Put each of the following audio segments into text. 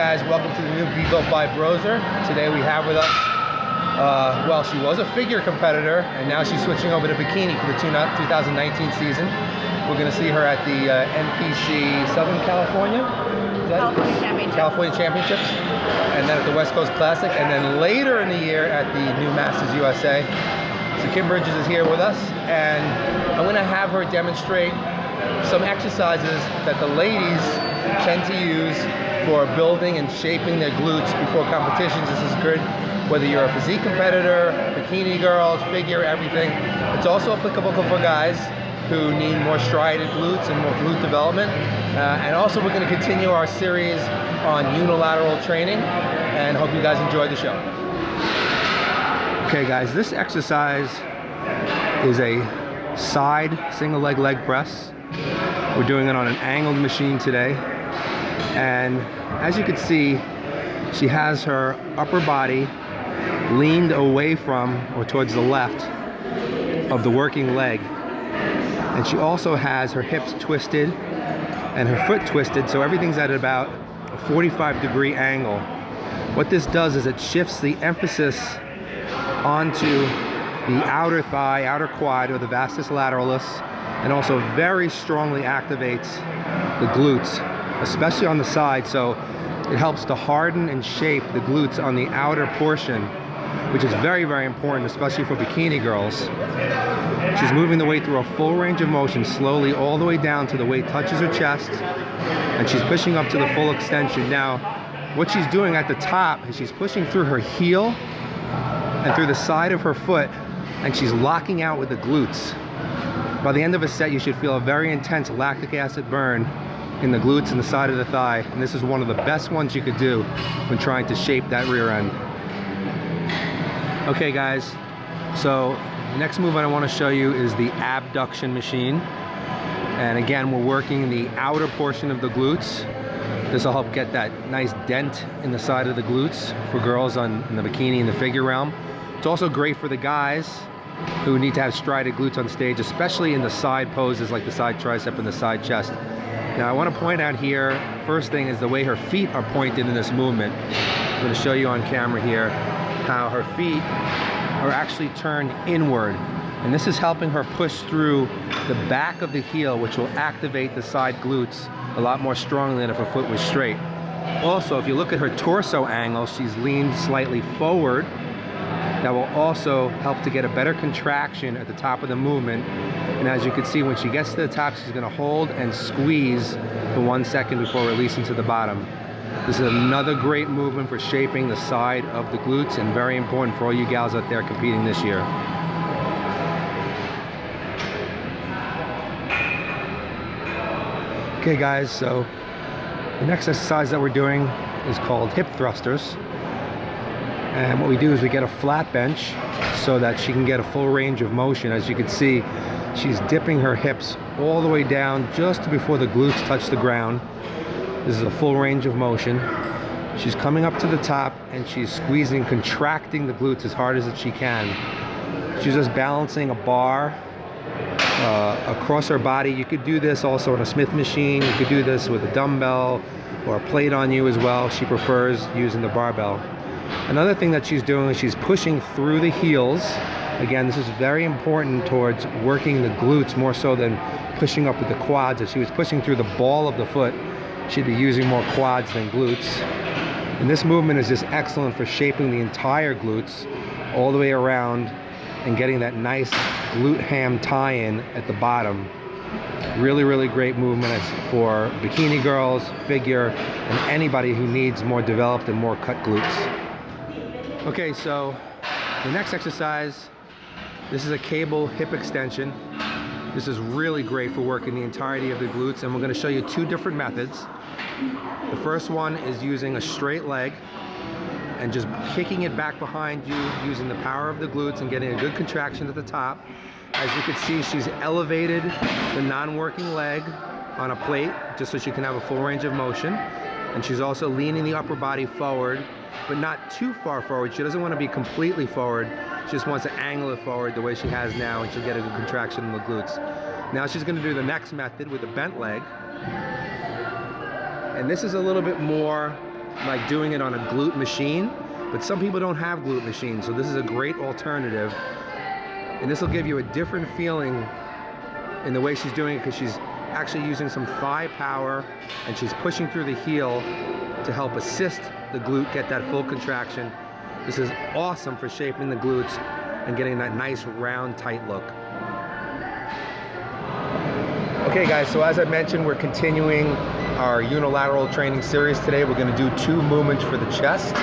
guys, welcome to the new Be Built by Broser. Today we have with us, well, she was a figure competitor and now she's switching over to bikini for the 2019 season. We're going to see her at the NPC Southern California? California Championships, and then at the West Coast Classic, and then later in the year at the New Masters USA. So Kim Bridges is here with us, and I'm going to have her demonstrate some exercises that the ladies tend to use for building and shaping their glutes before competitions. This is good whether you're a physique competitor, bikini girls, figure, everything. It's also applicable for guys who need more striated glutes and more glute development. And also we're going to continue our series on unilateral training, and hope you guys enjoy the show. Okay guys, this exercise is a side single leg press. We're doing it on an angled machine today. And as you can see, she has her upper body leaned away from or towards the left of the working leg. And she also has her hips twisted and her foot twisted, so everything's at about a 45-degree angle. What this does is it shifts the emphasis onto the outer thigh, outer quad, or the vastus lateralis, and also very strongly activates the glutes, especially on the side. So it helps to harden and shape the glutes on the outer portion, which is very, very important, especially for bikini girls. She's moving the weight through a full range of motion, slowly all the way down to the weight touches her chest, and she's pushing up to the full extension. Now, what she's doing at the top is she's pushing through her heel and through the side of her foot, and she's locking out with the glutes. By the end of a set, you should feel a very intense lactic acid burn in the glutes and the side of the thigh, and this is one of the best ones you could do when trying to shape that rear end. Okay guys, so the next move I want to show you is the Abduction Machine. And again, we're working the outer portion of the glutes. This will help get that nice dent in the side of the glutes for girls in the bikini and the figure realm. It's also great for the guys who need to have striated glutes on stage, especially in the side poses like the side tricep and the side chest. Now I want to point out here, first thing is the way her feet are pointed in this movement. I'm going to show you on camera here how her feet are actually turned inward, and this is helping her push through the back of the heel, which will activate the side glutes a lot more strongly than if her foot was straight. Also, if you look at her torso angle, she's leaned slightly forward. That will also help to get a better contraction at the top of the movement. And as you can see, when she gets to the top, she's going to hold and squeeze for 1 second before releasing to the bottom. This is another great movement for shaping the side of the glutes, and very important for all you gals out there competing this year. Okay guys, so the next exercise that we're doing is called hip thrusters. And what we do is we get a flat bench so that she can get a full range of motion. As you can see, she's dipping her hips all the way down just before the glutes touch the ground. This is a full range of motion. She's coming up to the top and she's squeezing, contracting the glutes as hard as she can. She's just balancing a bar across her body. You could do this also on a Smith machine. You could do this with a dumbbell or a plate on you as well. She prefers using the barbell. Another thing that she's doing is she's pushing through the heels. Again, this is very important towards working the glutes more so than pushing up with the quads. If she was pushing through the ball of the foot, she'd be using more quads than glutes. And this movement is just excellent for shaping the entire glutes all the way around and getting that nice glute ham tie-in at the bottom. Really, really great movement for bikini girls, figure, and anybody who needs more developed and more cut glutes. Okay, so the next exercise, this is a cable hip extension. This is really great for working the entirety of the glutes, and we're going to show you two different methods. The first one is using a straight leg and just kicking it back behind you using the power of the glutes and getting a good contraction at the top. As you can see, she's elevated the non-working leg on a plate just so she can have a full range of motion, and she's also leaning the upper body forward, but not too far forward. She doesn't want to be completely forward. She just wants to angle it forward the way she has now, and she'll get a good contraction in the glutes. Now she's going to do the next method with a bent leg. And this is a little bit more like doing it on a glute machine, but some people don't have glute machines, so this is a great alternative. And this will give you a different feeling in the way she's doing it, because she's actually using some thigh power and she's pushing through the heel to help assist the glute get that full contraction. This is awesome for shaping the glutes and getting that nice round tight look. Okay guys, so as I mentioned, we're continuing our unilateral training series today. We're going to do 2 movements for the chest.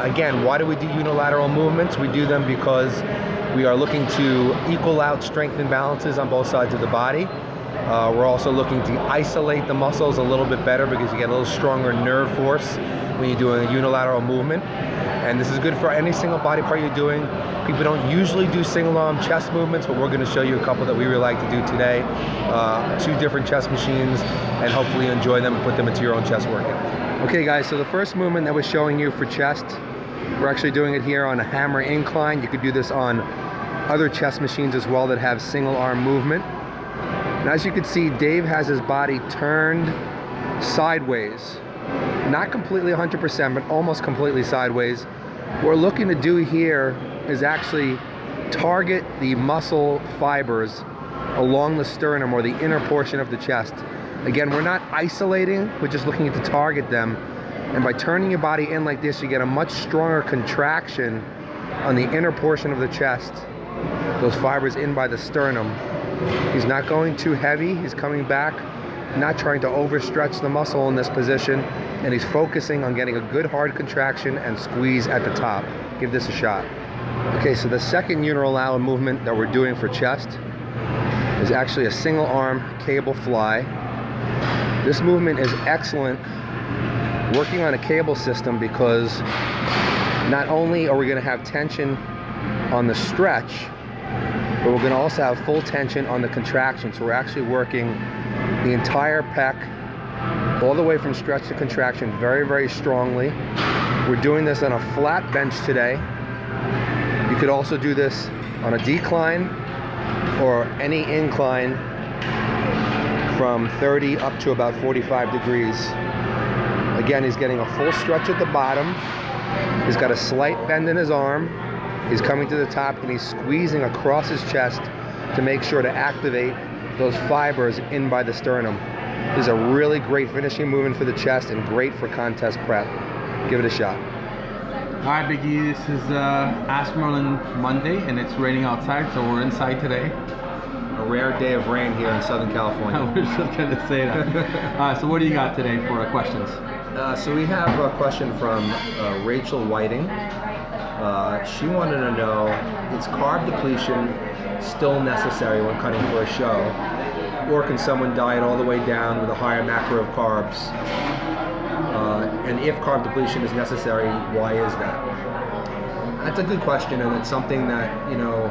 Again, why do we do unilateral movements? We do them because we are looking to equal out strength and balances on both sides of the body. We're also looking to isolate the muscles a little bit better because you get a little stronger nerve force when you do a unilateral movement. And this is good for any single body part you're doing. People don't usually do single arm chest movements, but we're going to show you a couple that we really like to do today. 2 different chest machines, and hopefully enjoy them and put them into your own chest workout. Okay guys, so the first movement that we're showing you for chest, we're actually doing it here on a hammer incline. You could do this on other chest machines as well that have single arm movement. And as you can see, Dave has his body turned sideways. Not completely 100%, but almost completely sideways. What we're looking to do here is actually target the muscle fibers along the sternum or the inner portion of the chest. Again, we're not isolating, we're just looking to target them. And by turning your body in like this, you get a much stronger contraction on the inner portion of the chest. Those fibers in by the sternum. He's not going too heavy, he's coming back, not trying to overstretch the muscle in this position, and he's focusing on getting a good hard contraction and squeeze at the top. Give this a shot. Okay, so the second unilateral movement that we're doing for chest is actually a single arm cable fly. This movement is excellent working on a cable system because not only are we going to have tension on the stretch, but we're going to also have full tension on the contraction. So we're actually working the entire pec all the way from stretch to contraction very, very strongly. We're doing this on a flat bench today. You could also do this on a decline or any incline from 30 up to about 45 degrees. Again, he's getting a full stretch at the bottom. He's got a slight bend in his arm. He's coming to the top and he's squeezing across his chest to make sure to activate those fibers in by the sternum. This is a really great finishing movement for the chest and great for contest prep. Give it a shot. Alright Biggie, this is Ask Merlin Monday and it's raining outside, so we're inside today. A rare day of rain here in Southern California. I was just going to say that. Alright, so what do you got today for questions? So we have a question from Rachel Whiting. She wanted to know, is carb depletion still necessary when cutting for a show? Or can someone diet all the way down with a higher macro of carbs? And if carb depletion is necessary, why is that? That's a good question, and it's something that, you know,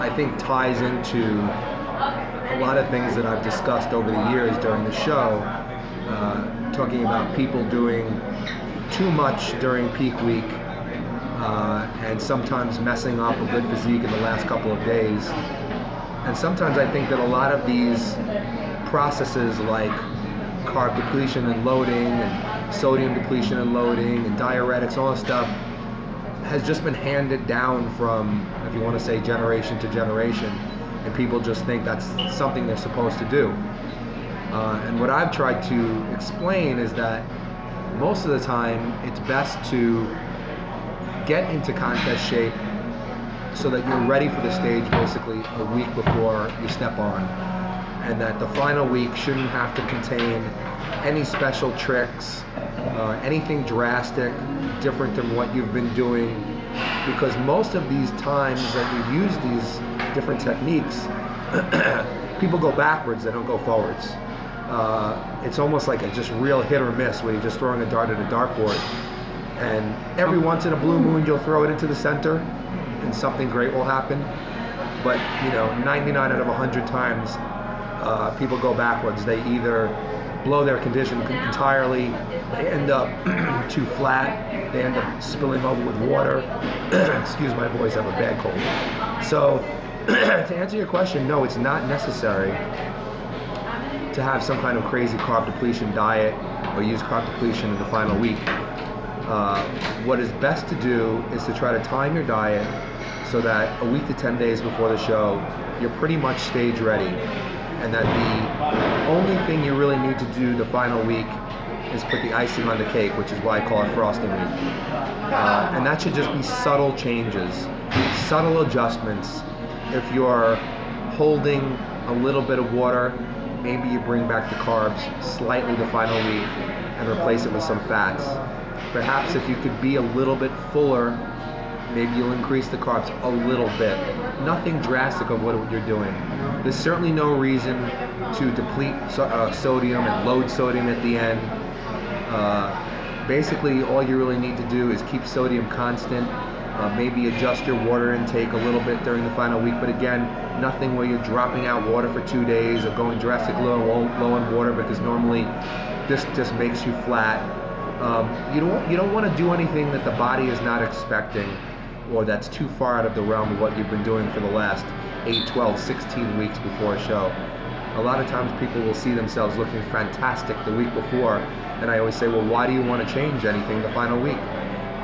I think ties into a lot of things that I've discussed over the years during the show, talking about people doing too much during peak week and sometimes messing up a good physique in the last couple of days. And sometimes I think that a lot of these processes like carb depletion and loading and sodium depletion and loading and diuretics, all this stuff has just been handed down from, if you want to say, generation to generation, and people just think that's something they're supposed to do. And what I've tried to explain is that most of the time it's best to get into contest shape so that you're ready for the stage basically a week before you step on, and that the final week shouldn't have to contain any special tricks, anything drastic, different than what you've been doing, because most of these times that you use these different techniques, people go backwards, they don't go forwards. It's almost like a just real hit or miss where you're just throwing a dart at a dartboard, and every once in a blue moon you'll throw it into the center and something great will happen. But you know, 99 out of 100 times people go backwards. They either blow their condition entirely, they end up too flat, they end up spilling over with water. Excuse my voice, I have a bad cold. So to answer your question, no, it's not necessary to have some kind of crazy carb depletion diet or use carb depletion in the final week, what is best to do is to try to time your diet so that a week to 10 days before the show, you're pretty much stage ready, and that the only thing you really need to do the final week is put the icing on the cake, which is why I call it frosting week. And that should just be subtle changes, subtle adjustments. If you're holding a little bit of water, maybe you bring back the carbs slightly the final week and replace it with some fats. Perhaps if you could be a little bit fuller, maybe you'll increase the carbs a little bit. Nothing drastic of what you're doing. There's certainly no reason to deplete sodium and load sodium at the end. Basically, all you really need to do is keep sodium constant, maybe adjust your water intake a little bit during the final week, but again, nothing where you're dropping out water for 2 days or going drastically low on water, because normally this just makes you flat. You don't want to do anything that the body is not expecting, or that's too far out of the realm of what you've been doing for the last 8, 12, 16 weeks before a show. A lot of times people will see themselves looking fantastic the week before, and I always say, well, why do you want to change anything the final week?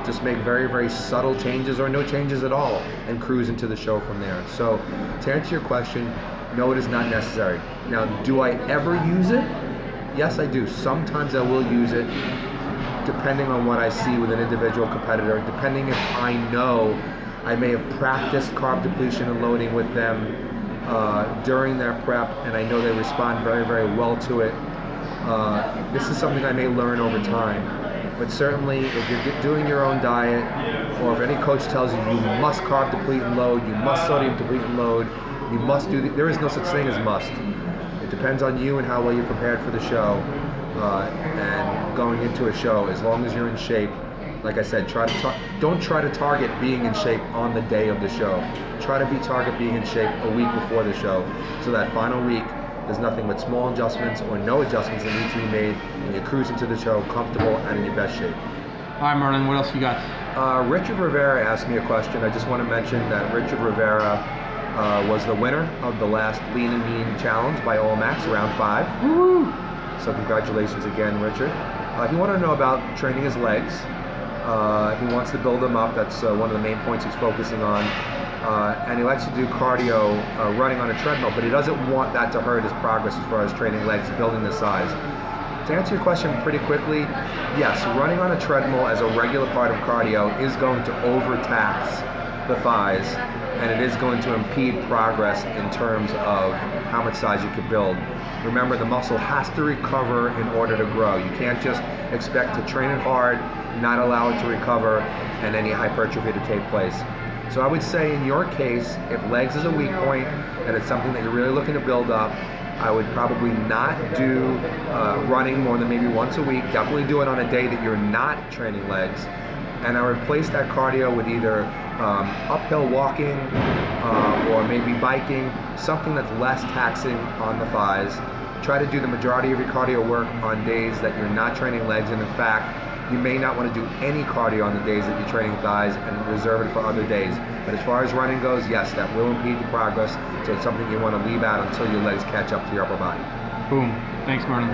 Just make very, very subtle changes or no changes at all and cruise into the show from there. So to answer your question, no, it is not necessary. Now, do I ever use it? Yes, I do. Sometimes I will use it, depending on what I see with an individual competitor, depending if I know I may have practiced carb depletion and loading with them during their prep, and I know they respond very, very well to it. This is something I may learn over time. But certainly, if you're doing your own diet, or if any coach tells you you must carb deplete and load, you must sodium deplete and load, you must do there is no such thing as must. It depends on you and how well you're prepared for the show. And going into a show, as long as you're in shape, like I said, don't try to target being in shape on the day of the show. Try to target being in shape a week before the show, so that final week there's nothing but small adjustments or no adjustments that need to be made, and you cruise into the show comfortable and in your best shape. All right, Marlon, what else you got? Richard Rivera asked me a question. I just want to mention that Richard Rivera was the winner of the last Lean and Mean Challenge by All Max, round 5. Woo! So congratulations again, Richard. He wanted to know about training his legs. He wants to build them up. That's one of the main points he's focusing on. And he likes to do cardio running on a treadmill, but he doesn't want that to hurt his progress as far as training legs, building the size. To answer your question pretty quickly, yes, running on a treadmill as a regular part of cardio is going to overtax the thighs, and it is going to impede progress in terms of how much size you can build. Remember, the muscle has to recover in order to grow. You can't just expect to train it hard, not allow it to recover, and any hypertrophy to take place. So I would say in your case, if legs is a weak point and it's something that you're really looking to build up, I would probably not do running more than maybe once a week. Definitely do it on a day that you're not training legs. And I would replace that cardio with either uphill walking or maybe biking, something that's less taxing on the thighs. Try to do the majority of your cardio work on days that you're not training legs, and in fact, you may not want to do any cardio on the days that you're training thighs and reserve it for other days. But as far as running goes, yes, that will impede the progress, so it's something you want to leave out until your legs catch up to your upper body. Boom. Thanks, Marlon.